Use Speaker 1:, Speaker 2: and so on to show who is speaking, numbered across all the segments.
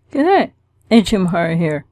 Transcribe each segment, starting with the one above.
Speaker 1: G'day, HMHara here.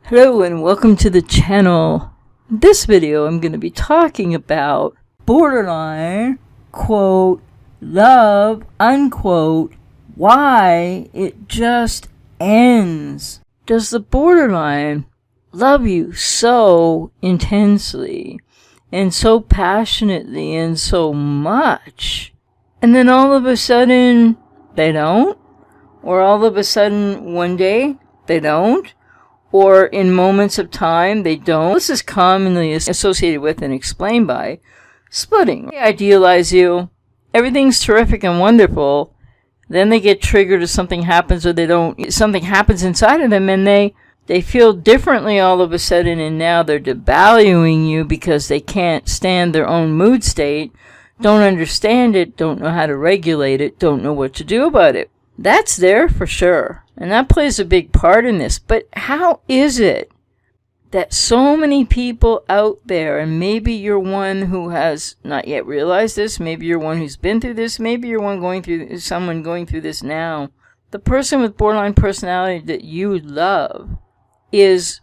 Speaker 1: Hello and welcome to the channel. In this video I'm going to be talking about borderline, quote, love, unquote, why it just ends. Does the borderline love you so intensely and so passionately and so much, and then all of a sudden they don't? Or all of a sudden, one day, they don't. Or in moments of time, they don't. This is commonly associated with and explained by splitting. They idealize you. Everything's terrific and wonderful. Then they get triggered or something happens, or they don't. Something happens inside of them and they feel differently all of a sudden, and now they're devaluing you because they can't stand their own mood state, don't understand it, don't know how to regulate it, don't know what to do about it. That's there for sure, and that plays a big part in this. But how is it that so many people out there, and maybe you're one who has not yet realized this, maybe you're one who's been through this, maybe you're someone going through this now, the person with borderline personality that you love is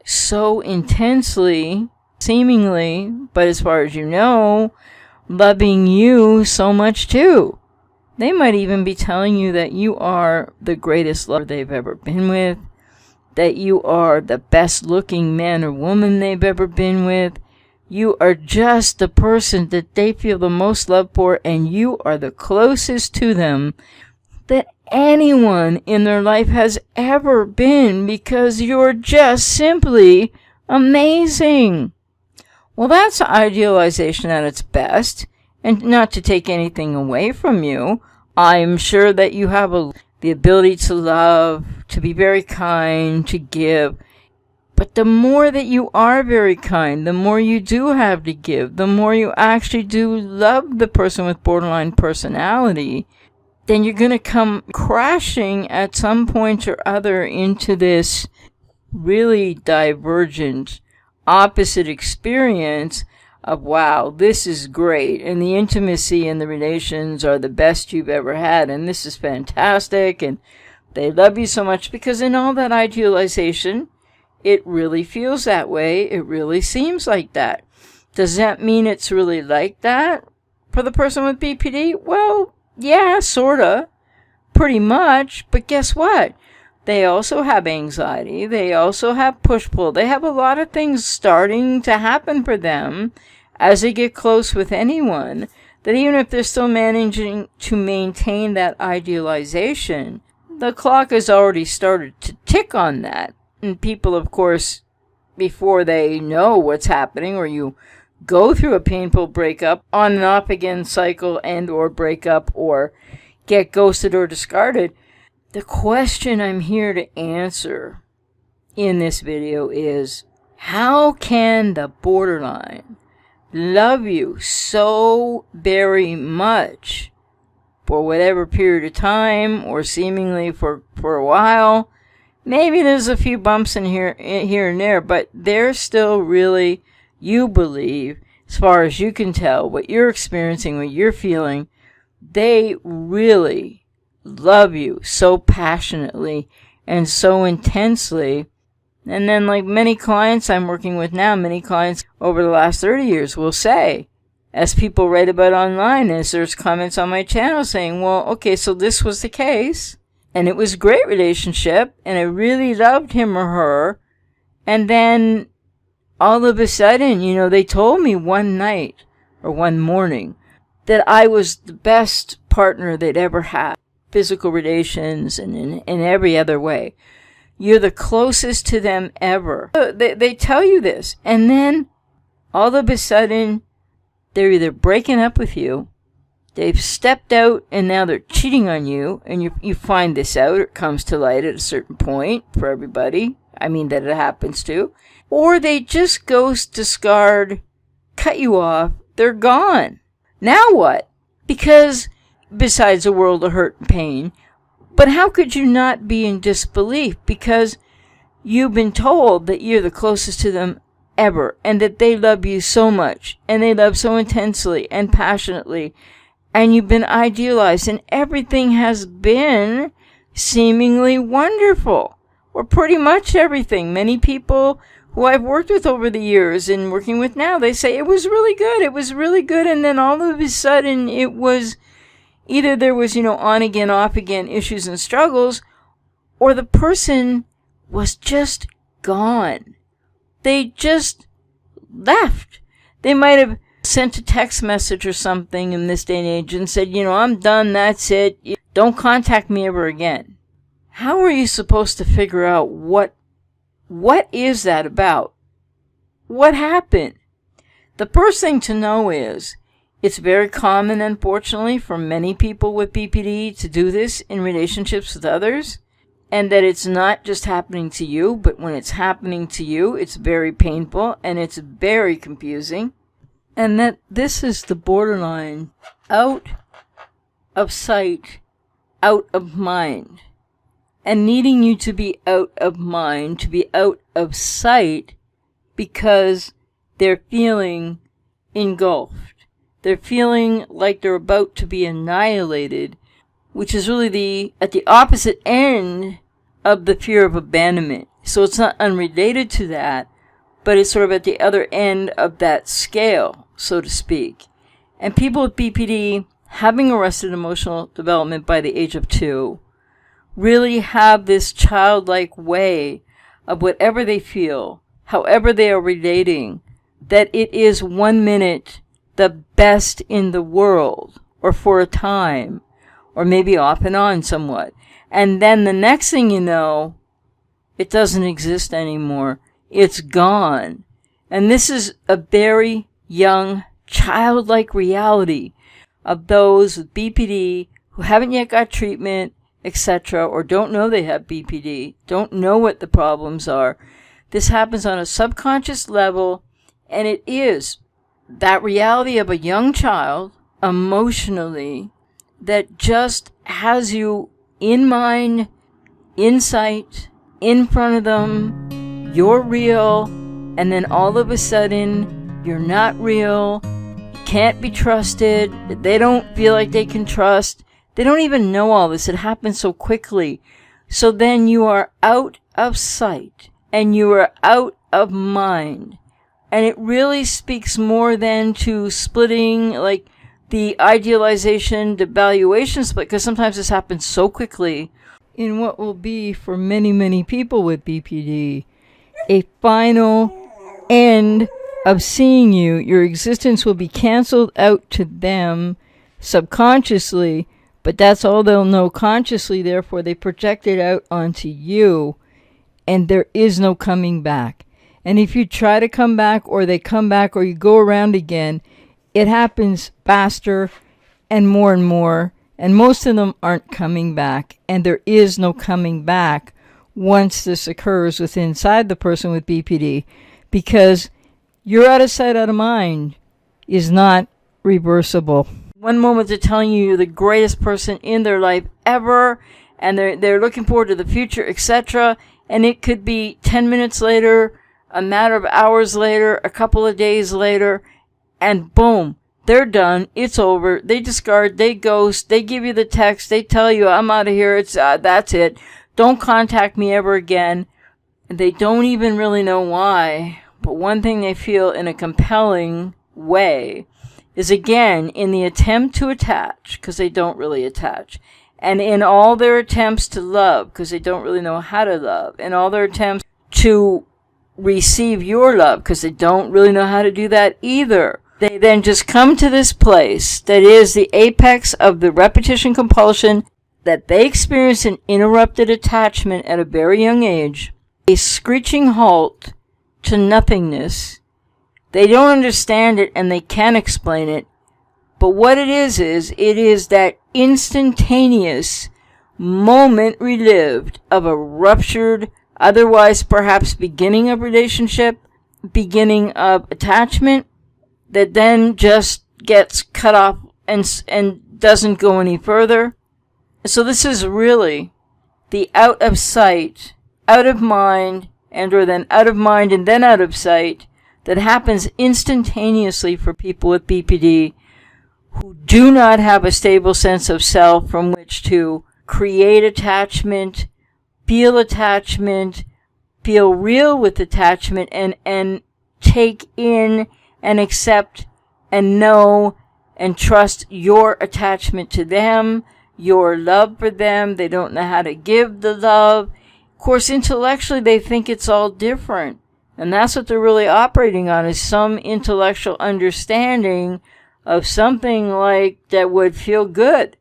Speaker 1: so intensely, seemingly, but as far as you know, loving you so much too. They might even be telling you that you are the greatest lover they've ever been with, that you are the best looking man or woman they've ever been with. You are just the person that they feel the most love for, and you are the closest to them that anyone in their life has ever been, because you're just simply amazing. Well, that's idealization at its best, and not to take anything away from you. I'm sure that you have the ability to love, to be very kind, to give. But the more that you are very kind, the more you do have to give, the more you actually do love the person with borderline personality, then you're going to come crashing at some point or other into this really divergent, opposite experience of, wow, this is great, and the intimacy and the relations are the best you've ever had, and this is fantastic, and they love you so much, because in all that idealization, it really feels that way, it really seems like that. Does that mean it's really like that for the person with BPD? Well, yeah, sorta, pretty much, but guess what? They also have anxiety, they also have push-pull, they have a lot of things starting to happen for them as they get close with anyone, that even if they're still managing to maintain that idealization, the clock has already started to tick on that. And people, of course, before they know what's happening, or you go through a painful breakup, on and off again cycle and or breakup, or get ghosted or discarded, the question I'm here to answer in this video is, how can the borderline love you so very much for whatever period of time, or seemingly for a while? Maybe there's a few bumps in here and there, but they're still really, you believe, as far as you can tell, what you're experiencing, what you're feeling, they really love you so passionately and so intensely. And then, like many clients I'm working with now, many clients over the last 30 years will say, as people write about online, as there's comments on my channel saying, well, okay, so this was the case, and it was a great relationship, and I really loved him or her, and then all of a sudden, they told me one night or one morning that I was the best partner they'd ever had, physical relations and in every other way. You're the closest to them ever. They tell you this, and then all of a sudden, they're either breaking up with you, they've stepped out, and now they're cheating on you, and you find this out, or it comes to light at a certain point for everybody, that it happens to, or they just ghost, discard, cut you off, they're gone. Now what? Because besides a world of hurt and pain, but how could you not be in disbelief? Because you've been told that you're the closest to them ever, and that they love you so much, and they love so intensely and passionately, and you've been idealized, and everything has been seemingly wonderful, or pretty much everything. Many people who I've worked with over the years and working with now, they say it was really good, and then all of a sudden it was either there was, on again, off again issues and struggles, or the person was just gone. They just left. They might have sent a text message or something in this day and age and said, I'm done, that's it, don't contact me ever again. How are you supposed to figure out what is that about? What happened? The first thing to know is, it's very common, unfortunately, for many people with BPD to do this in relationships with others, and that it's not just happening to you, but when it's happening to you, it's very painful and it's very confusing, and that this is the borderline out of sight, out of mind, and needing you to be out of mind, to be out of sight, because they're feeling engulfed. They're feeling like they're about to be annihilated, which is really at the opposite end of the fear of abandonment. So it's not unrelated to that, but it's sort of at the other end of that scale, so to speak. And people with BPD, having arrested emotional development by the age of 2, really have this childlike way of whatever they feel, however they are relating, that it is 1 minute the best in the world, or for a time, or maybe off and on somewhat. And then the next thing you know, it doesn't exist anymore. It's gone. And this is a very young, childlike reality of those with BPD who haven't yet got treatment, etc., or don't know they have BPD, don't know what the problems are. This happens on a subconscious level, and it is that reality of a young child, emotionally, that just has you in mind, in sight, in front of them, you're real, and then all of a sudden, you're not real, you can't be trusted, they don't feel like they can trust, they don't even know all this, it happens so quickly. So then you are out of sight, and you are out of mind. And it really speaks more than to splitting, like the idealization, the valuation split, because sometimes this happens so quickly in what will be, for many, many people with BPD, a final end of seeing you. Your existence will be canceled out to them subconsciously, but that's all they'll know consciously, therefore they project it out onto you, and there is no coming back. And if you try to come back, or they come back, or you go around again, it happens faster and more, and most of them aren't coming back, and there is no coming back once this occurs inside the person with BPD, because you're out of sight, out of mind is not reversible. One moment they're telling you you're the greatest person in their life ever, and they're looking forward to the future, etc., and it could be 10 minutes later, a matter of hours later, a couple of days later, and boom, they're done, it's over, they discard, they ghost, they give you the text, they tell you, I'm out of here, it's that's it, don't contact me ever again, and they don't even really know why, but one thing they feel in a compelling way is, again, in the attempt to attach, because they don't really attach, and in all their attempts to love, because they don't really know how to love, and all their attempts to receive your love, because they don't really know how to do that either. They then just come to this place that is the apex of the repetition compulsion, that they experience an interrupted attachment at a very young age, a screeching halt to nothingness. They don't understand it and they can't explain it, but what it is that instantaneous moment relived of a ruptured, otherwise perhaps beginning of relationship, beginning of attachment, that then just gets cut off and doesn't go any further. So this is really the out of sight, out of mind, or then out of mind and then out of sight, that happens instantaneously for people with BPD who do not have a stable sense of self from which to create attachment, feel real with attachment, and take in and accept and know and trust your attachment to them, your love for them. They don't know how to give the love. Of course, intellectually, they think it's all different. And that's what they're really operating on, is some intellectual understanding of something like that would feel good.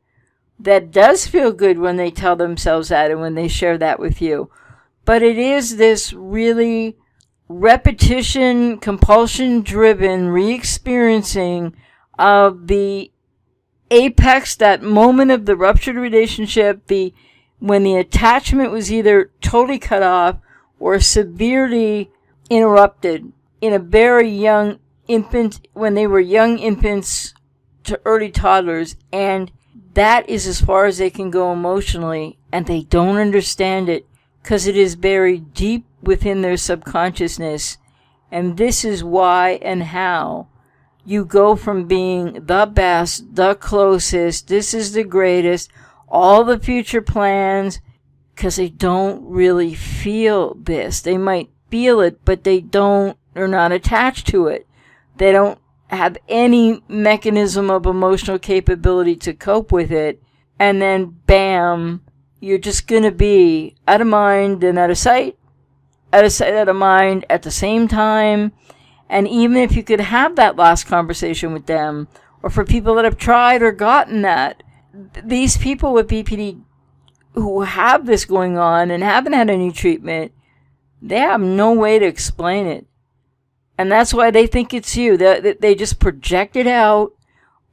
Speaker 1: That does feel good when they tell themselves that and when they share that with you. But it is this really repetition, compulsion-driven re-experiencing of the apex, that moment of the ruptured relationship, when the attachment was either totally cut off or severely interrupted in a very young infant, when they were young infants to early toddlers, and that is as far as they can go emotionally, and they don't understand it because it is buried deep within their subconsciousness. And this is why and how you go from being the best, the closest, this is the greatest, all the future plans, because they don't really feel this. They might feel it, but they're not attached to it. They don't have any mechanism of emotional capability to cope with it. And then, bam, you're just going to be out of mind and out of sight, out of mind at the same time. And even if you could have that last conversation with them, or for people that have tried or gotten that, these people with BPD who have this going on and haven't had any treatment, they have no way to explain it. And that's why they think it's you. They just project it out.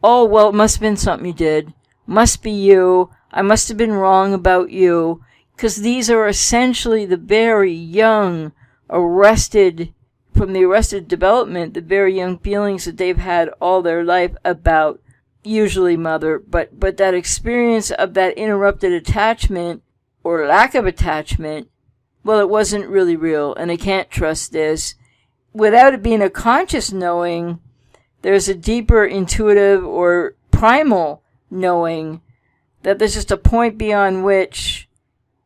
Speaker 1: Oh, well, it must have been something you did. Must be you. I must have been wrong about you. Because these are essentially the very young, from the arrested development, the very young feelings that they've had all their life about, usually mother, but that experience of that interrupted attachment, or lack of attachment, well, it wasn't really real, and I can't trust this. Without it being a conscious knowing, there's a deeper intuitive or primal knowing that there's just a point beyond which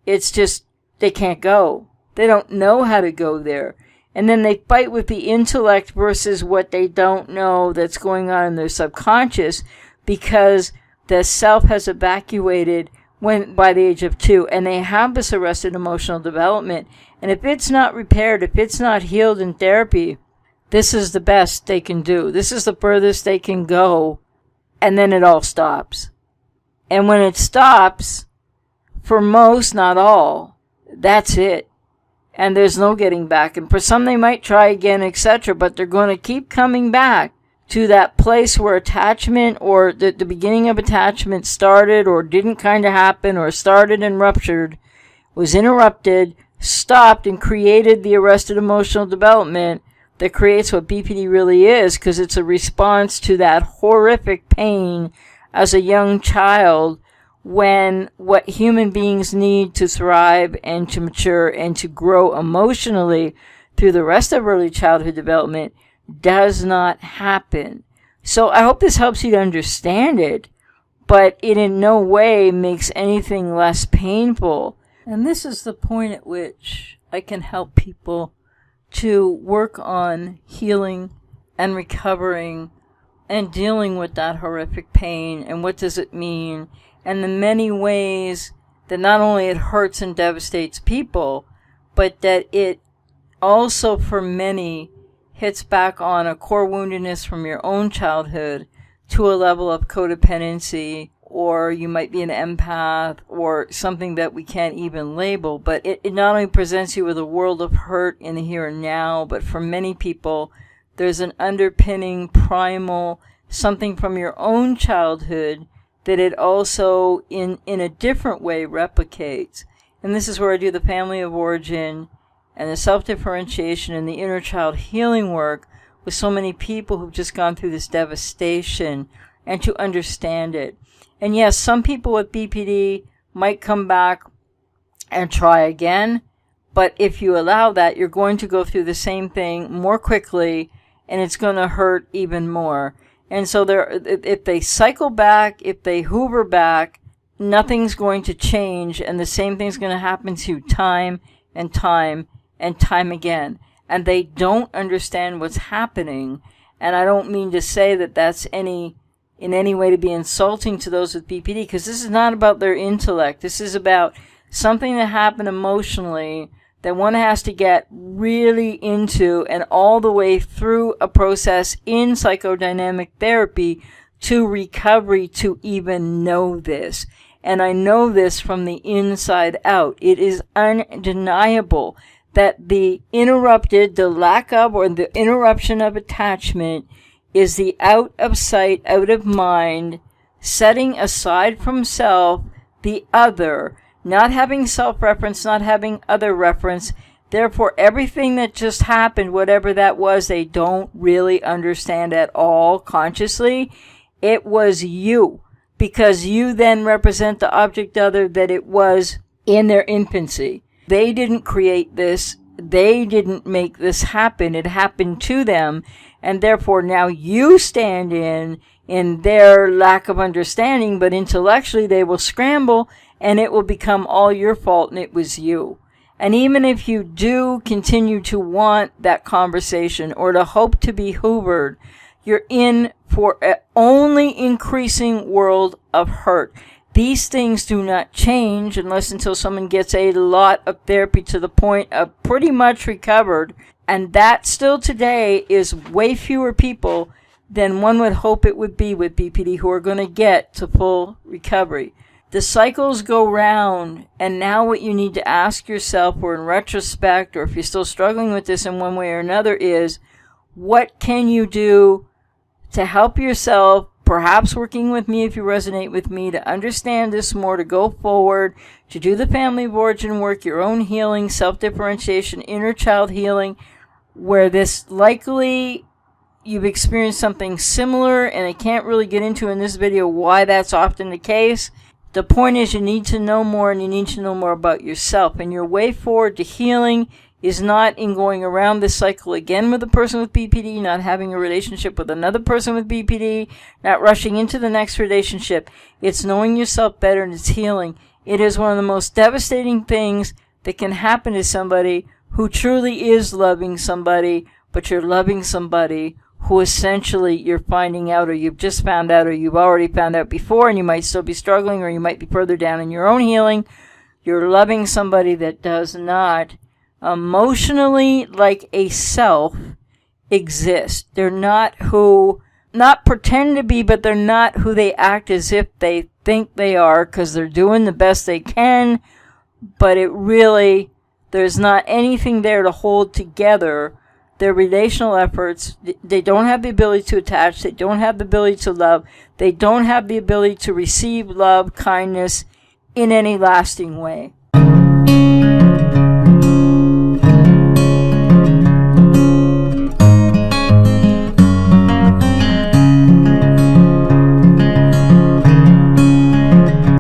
Speaker 1: it's just, they can't go. They don't know how to go there. And then they fight with the intellect versus what they don't know that's going on in their subconscious, because the self has evacuated by the age of 2, and they have this arrested emotional development. And if it's not repaired, if it's not healed in therapy, this is the best they can do. This is the furthest they can go, and then it all stops. And when it stops, for most, not all, that's it. And there's no getting back. And for some, they might try again, etc., but they're going to keep coming back to that place where attachment, or the beginning of attachment started or didn't kind of happen, or started and ruptured, was interrupted, stopped, and created the arrested emotional development that creates what BPD really is, because it's a response to that horrific pain as a young child, when what human beings need to thrive and to mature and to grow emotionally through the rest of early childhood development does not happen. So I hope this helps you to understand it, but it in no way makes anything less painful. And this is the point at which I can help people to work on healing and recovering and dealing with that horrific pain, and what does it mean, and the many ways that not only it hurts and devastates people, but that it also, for many, hits back on a core woundedness from your own childhood to a level of codependency, or you might be an empath, or something that we can't even label. But it not only presents you with a world of hurt in the here and now, but for many people, there's an underpinning primal something from your own childhood that it also, in a different way, replicates. And this is where I do the family of origin and the self-differentiation and the inner child healing work with so many people who've just gone through this devastation, and to understand it. And yes, some people with BPD might come back and try again, but if you allow that, you're going to go through the same thing more quickly, and it's going to hurt even more. And so if they cycle back, if they hoover back, nothing's going to change, and the same thing's going to happen to you time and time and time again. And they don't understand what's happening. And I don't mean to say that that's in any way to be insulting to those with BPD, because this is not about their intellect. This is about something that happened emotionally that one has to get really into and all the way through a process in psychodynamic therapy to recovery to even know this. And I know this from the inside out. It is undeniable that the lack of, or the interruption of attachment is the out of sight, out of mind, setting aside from self the other, not having self-reference, not having other reference. Therefore, everything that just happened, whatever that was, they don't really understand at all consciously. It was you, because you then represent the object other that it was in their infancy. They didn't create this. They didn't make this happen. It happened to them. And therefore, now you stand in their lack of understanding, but intellectually they will scramble, and it will become all your fault, and it was you. And even if you do continue to want that conversation or to hope to be hoovered, you're in for an only increasing world of hurt. These things do not change until someone gets a lot of therapy to the point of pretty much recovered. And that still today is way fewer people than one would hope it would be with BPD who are going to get to full recovery. The cycles go round, and now what you need to ask yourself, or in retrospect, or if you're still struggling with this in one way or another, is what can you do to help yourself, perhaps working with me if you resonate with me, to understand this more, to go forward, to do the family of origin work, your own healing, self-differentiation, inner child healing, where this likely you've experienced something similar, and I can't really get into in this video why that's often the case. The point is you need to know more, and you need to know more about yourself. And your way forward to healing is not in going around this cycle again with a person with BPD, not having a relationship with another person with BPD, not rushing into the next relationship. It's knowing yourself better, and it's healing. It is one of the most devastating things that can happen to somebody who truly is loving somebody, but you're loving somebody who essentially you're finding out, or you've just found out, or you've already found out before, and you might still be struggling, or you might be further down in your own healing. You're loving somebody that does not emotionally, like a self, exist. They're not pretend to be, but they're not who they act as if they think they are, because they're doing the best they can, but there's not anything there to hold together their relational efforts. They don't have the ability to attach. They don't have the ability to love. They don't have the ability to receive love, kindness in any lasting way.